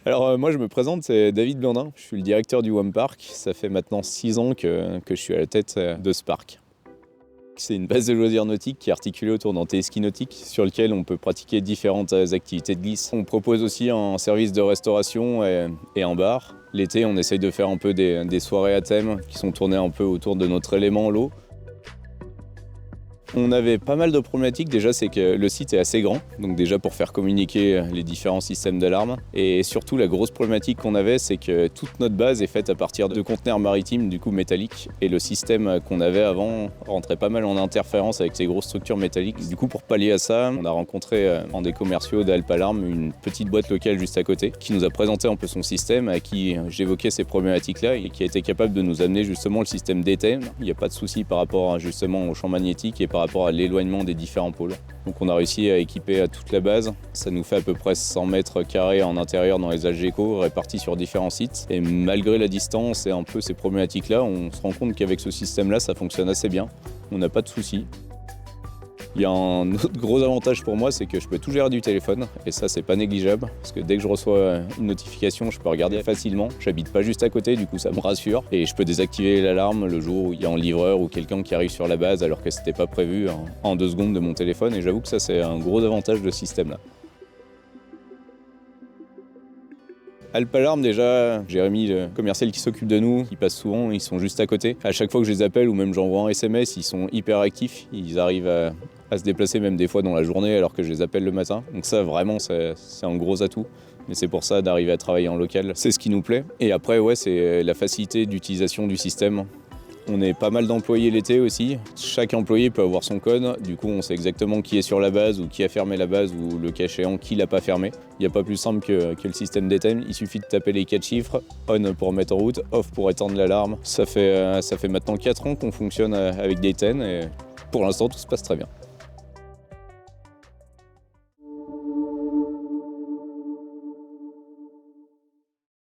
Alors moi je me présente, c'est David Blandin, je suis le directeur du WAM Park. Ça fait maintenant 6 ans que je suis à la tête de ce parc. C'est une base de loisirs nautiques qui est articulée autour d'un téléski nautique sur lequel on peut pratiquer différentes activités de glisse. On propose aussi un service de restauration et un bar. L'été, on essaye de faire un peu des soirées à thème qui sont tournées un peu autour de notre élément, l'eau. On avait pas mal de problématiques. Déjà, c'est que le site est assez grand, donc déjà pour faire communiquer les différents systèmes d'alarme. Et surtout, la grosse problématique qu'on avait, c'est que toute notre base est faite à partir de conteneurs maritimes, du coup métalliques. Et le système qu'on avait avant rentrait pas mal en interférence avec ces grosses structures métalliques. Du coup, pour pallier à ça, on a rencontré en des commerciaux d'Alpalarm une petite boîte locale juste à côté, qui nous a présenté un peu son système, à qui j'évoquais ces problématiques-là, et qui a été capable de nous amener justement le système DTM. Il n'y a pas de souci par rapport justement au champ magnétique et par rapport à l'éloignement des différents pôles. Donc on a réussi à équiper toute la base. Ça nous fait à peu près 100 mètres carrés en intérieur dans les Algeco, répartis sur différents sites. Et malgré la distance et un peu ces problématiques-là, on se rend compte qu'avec ce système-là, ça fonctionne assez bien. On n'a pas de soucis. Il y a un autre gros avantage pour moi, c'est que je peux tout gérer du téléphone, et ça c'est pas négligeable, parce que dès que je reçois une notification, je peux regarder facilement. J'habite pas juste à côté, du coup ça me rassure, et je peux désactiver l'alarme le jour où il y a un livreur ou quelqu'un qui arrive sur la base alors que c'était pas prévu en 2 secondes de mon téléphone, et j'avoue que ça c'est un gros avantage de ce système-là. Alpalarm, déjà, Jérémy, le commercial qui s'occupe de nous, ils passent souvent, ils sont juste à côté. À chaque fois que je les appelle ou même j'envoie un SMS, ils sont hyper actifs. Ils arrivent à se déplacer même des fois dans la journée alors que je les appelle le matin. Donc ça, vraiment, c'est un gros atout. Mais c'est pour ça d'arriver à travailler en local, c'est ce qui nous plaît. Et après, ouais, c'est la facilité d'utilisation du système. On est pas mal d'employés l'été aussi. Chaque employé peut avoir son code. Du coup, on sait exactement qui est sur la base ou qui a fermé la base ou le cas échéant, qui l'a pas fermé. Il n'y a pas plus simple que le système DTM. Il suffit de taper les 4 chiffres. On pour mettre en route, off pour éteindre l'alarme. Ça fait maintenant 4 ans qu'on fonctionne avec DTM et pour l'instant, tout se passe très bien.